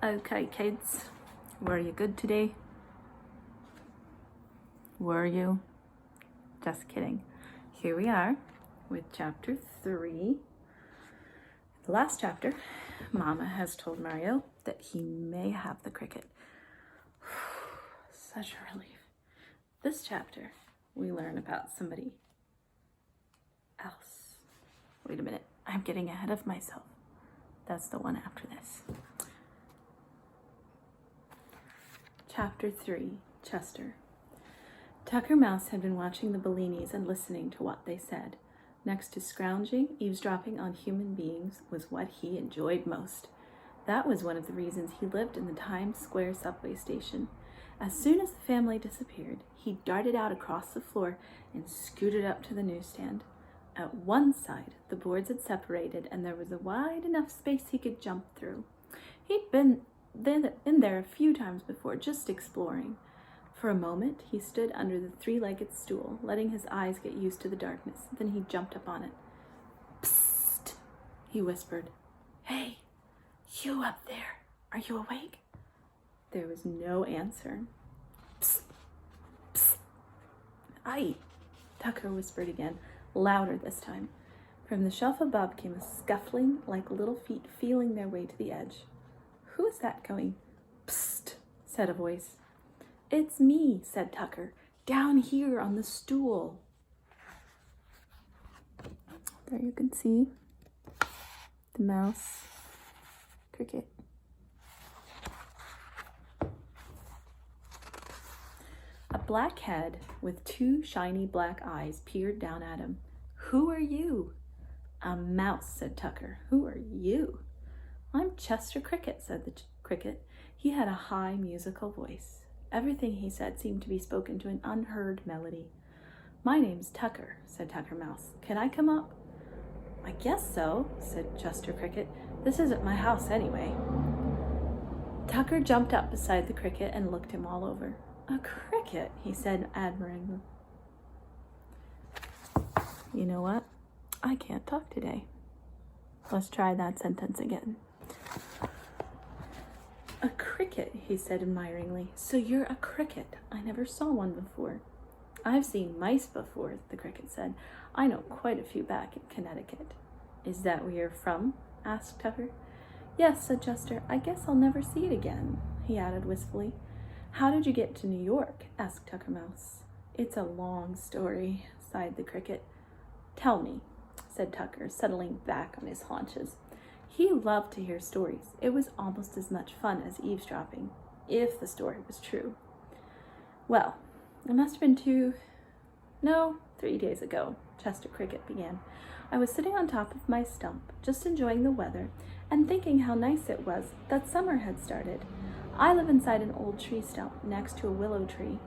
Okay, kids, were you good today? Were you? Just kidding. Here we are with chapter 3. The last chapter, Mama has told Mario that he may have the cricket. Such a relief. This chapter, we learn about somebody else. Wait a minute, I'm getting ahead of myself. That's the one after this. Chapter 3, Chester. Tucker Mouse had been watching the Bellinis and listening to what they said. Next to scrounging, eavesdropping on human beings was what he enjoyed most. That was one of the reasons he lived in the Times Square subway station. As soon as the family disappeared, he darted out across the floor and scooted up to the newsstand. At one side, the boards had separated and there was a wide enough space he could jump through. He'd been there a few times before, just exploring. For a moment, he stood under the three-legged stool, letting his eyes get used to the darkness. Then he jumped up on it. "Psst," he whispered. "Hey, you up there, are you awake?" There was no answer. "Psst, psst." "Aye," Tucker whispered again, louder this time. From the shelf above came a scuffling, like little feet feeling their way to the edge. "Who is that going?" "Psst," said a voice. "It's me," said Tucker, "down here on the stool." There you can see the mouse cricket. A black head with two shiny black eyes peered down at him. "Who are you?" "A mouse," said Tucker. "Who are you?" "I'm Chester Cricket," said the cricket. He had a high musical voice. Everything he said seemed to be spoken to an unheard melody. "My name's Tucker," said Tucker Mouse. "Can I come up?" "I guess so," said Chester Cricket. "This isn't my house anyway." Tucker jumped up beside the cricket and looked him all over. "A cricket," he said admiringly. You know what? I can't talk today. Let's try that sentence again. "A cricket," he said admiringly. "So you're a cricket. I never saw one before." "I've seen mice before," the cricket said. "I know quite a few back in Connecticut." "Is that where you're from?" asked Tucker. "Yes," said Chester. "I guess I'll never see it again," he added wistfully. "How did you get to New York?" asked Tucker Mouse. "It's a long story," sighed the cricket. "Tell me," said Tucker, settling back on his haunches. He loved to hear stories. It was almost as much fun as eavesdropping, if the story was true. "Well, it must have been 3 days ago," Chester Cricket began. "I was sitting on top of my stump, just enjoying the weather, and thinking how nice it was that summer had started. I live inside an old tree stump next to a willow tree,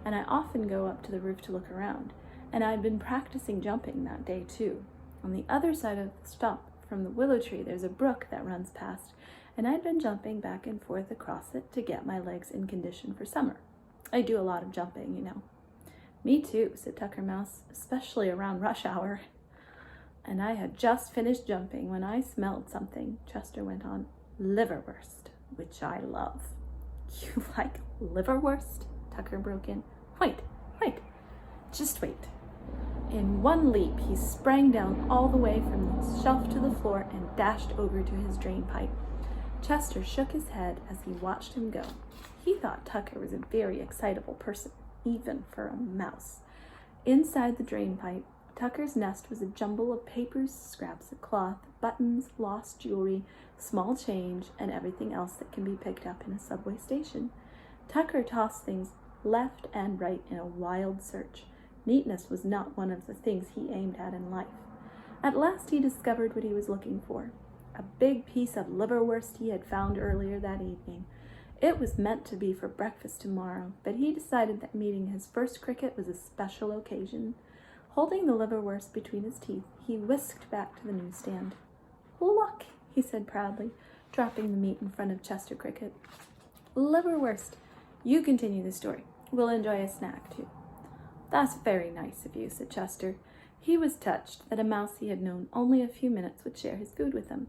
and I often go up to the roof to look around, and I'd been practicing jumping that day too. On the other side of the stump from the willow tree, there's a brook that runs past, and I'd been jumping back and forth across it to get my legs in condition for summer. I do a lot of jumping, you know." "Me too," said Tucker Mouse, "especially around rush hour." "And I had just finished jumping when I smelled something," Chester went on. "Liverwurst, which I love." "You like liverwurst?" Tucker broke in. Wait, just wait." In one leap, he sprang down all the way from the shelf to the floor and dashed over to his drain pipe. Chester shook his head as he watched him go. He thought Tucker was a very excitable person, even for a mouse. Inside the drain pipe, Tucker's nest was a jumble of papers, scraps of cloth, buttons, lost jewelry, small change, and everything else that can be picked up in a subway station. Tucker tossed things left and right in a wild search. Neatness was not one of the things he aimed at in life. At last he discovered what he was looking for. A big piece of liverwurst he had found earlier that evening. It was meant to be for breakfast tomorrow, but he decided that meeting his first cricket was a special occasion. Holding the liverwurst between his teeth, he whisked back to the newsstand. "Look," he said proudly, dropping the meat in front of Chester Cricket. "Liverwurst. You continue the story. We'll enjoy a snack, too." "That's very nice of you," said Chester. He was touched that a mouse he had known only a few minutes would share his food with him.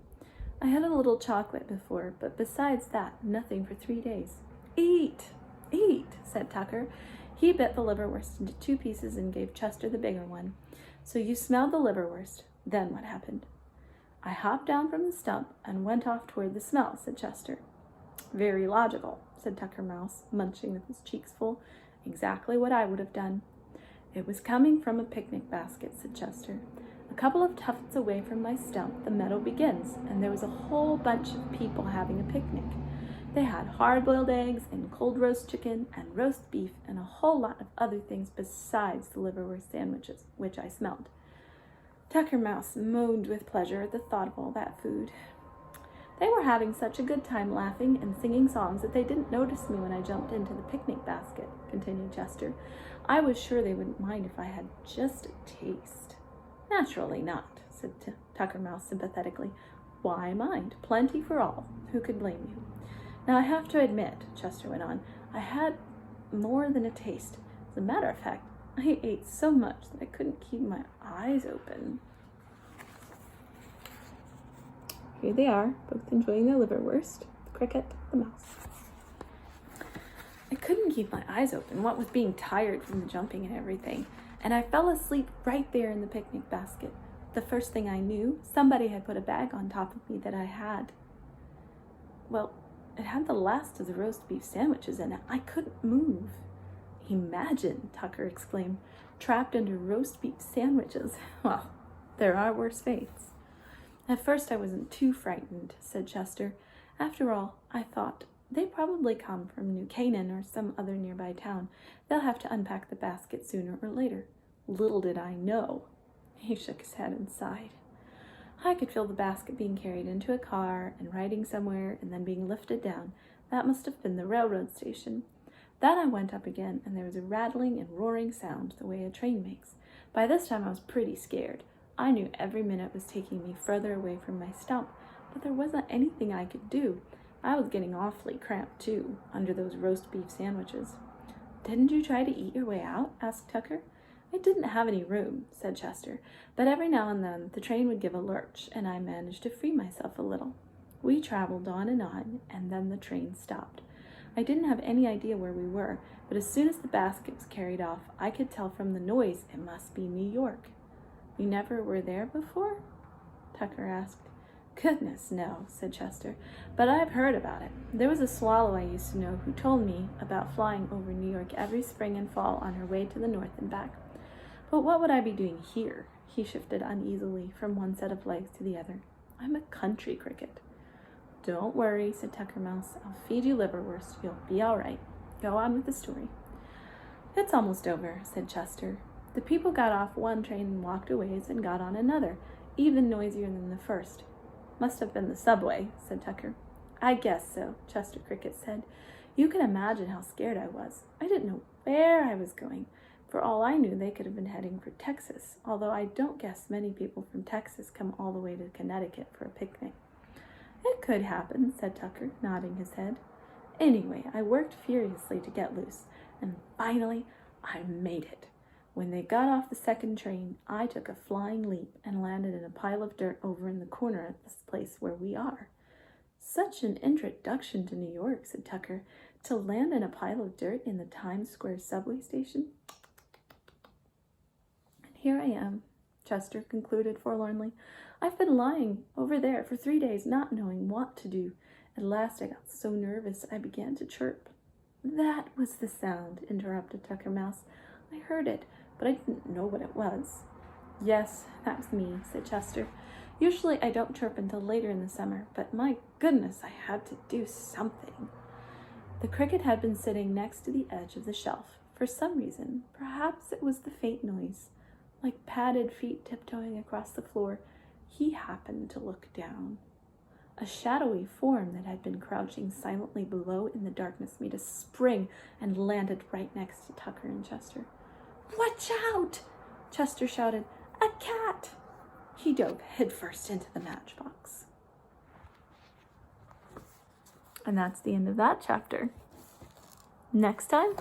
I had a little chocolate before, but besides that, nothing for 3 days. Eat, eat, said Tucker. He bit the liverwurst into 2 pieces and gave Chester the bigger one. So you smelled the liverwurst. Then what happened? I hopped down from the stump and went off toward the smell, said Chester. Very logical, said Tucker Mouse, munching with his cheeks full. Exactly what I would have done. It was coming from a picnic basket, said Chester. A couple of tufts away from my stump, the meadow begins, and there was a whole bunch of people having a picnic. They had hard-boiled eggs and cold roast chicken and roast beef and a whole lot of other things besides the liverwurst sandwiches, which I smelled. Tucker Mouse moaned with pleasure at the thought of all that food. They were having such a good time laughing and singing songs that they didn't notice me when I jumped into the picnic basket, continued Chester. I was sure they wouldn't mind if I had just a taste. Naturally not, said Tucker Mouse sympathetically. Why mind? Plenty for all. Who could blame you? Now I have to admit, Chester went on, I had more than a taste. As a matter of fact, I ate so much that I couldn't keep my eyes open. Here they are, both enjoying their liverwurst, the cricket, the mouse. I couldn't keep my eyes open, what with being tired from the jumping and everything, and I fell asleep right there in the picnic basket. The first thing I knew, somebody had put a bag on top of me that I had. Well, it had the last of the roast beef sandwiches in it. I couldn't move. Imagine, Tucker exclaimed, trapped under roast beef sandwiches. Well, there are worse fates. At first I wasn't too frightened, said Chester. After all, I thought, they probably come from New Canaan or some other nearby town. They'll have to unpack the basket sooner or later. Little did I know. He shook his head and sighed. I could feel the basket being carried into a car and riding somewhere and then being lifted down. That must have been the railroad station. Then I went up again, and there was a rattling and roaring sound the way a train makes. By this time I was pretty scared. I knew every minute was taking me further away from my stump, but there wasn't anything I could do. I was getting awfully cramped, too, under those roast beef sandwiches. Didn't you try to eat your way out? Asked Tucker. I didn't have any room, said Chester, but every now and then the train would give a lurch, and I managed to free myself a little. We traveled on, and then the train stopped. I didn't have any idea where we were, but as soon as the basket was carried off, I could tell from the noise it must be New York. We never were there before? Tucker asked. Goodness, no, said Chester, but I've heard about it. There was a swallow I used to know who told me about flying over New York every spring and fall on her way to the north and back. But what would I be doing here? He shifted uneasily from one set of legs to the other. I'm a country cricket. Don't worry, said Tucker Mouse. I'll feed you liverwurst. You'll be all right. Go on with the story. It's almost over, said Chester. The people got off one train and walked a ways and got on another, even noisier than the first. Must have been the subway, said Tucker. I guess so, Chester Cricket said. You can imagine how scared I was. I didn't know where I was going. For all I knew, they could have been heading for Texas, although I don't guess many people from Texas come all the way to Connecticut for a picnic. It could happen, said Tucker, nodding his head. Anyway, I worked furiously to get loose, and finally I made it. When they got off the second train, I took a flying leap and landed in a pile of dirt over in the corner of this place where we are. Such an introduction to New York, said Tucker. To land in a pile of dirt in the Times Square subway station? And here I am, Chester concluded forlornly. I've been lying over there for 3 days, not knowing what to do. At last I got so nervous I began to chirp. That was the sound, interrupted Tucker Mouse. I heard it, but I didn't know what it was. Yes, that's me, said Chester. Usually I don't chirp until later in the summer, but my goodness, I had to do something. The cricket had been sitting next to the edge of the shelf. For some reason, perhaps it was the faint noise, like padded feet tiptoeing across the floor, he happened to look down. A shadowy form that had been crouching silently below in the darkness made a spring and landed right next to Tucker and Chester. Watch out! Chester shouted. A cat! He dove headfirst into the matchbox. And that's the end of that chapter. Next time,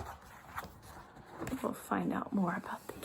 we'll find out more about the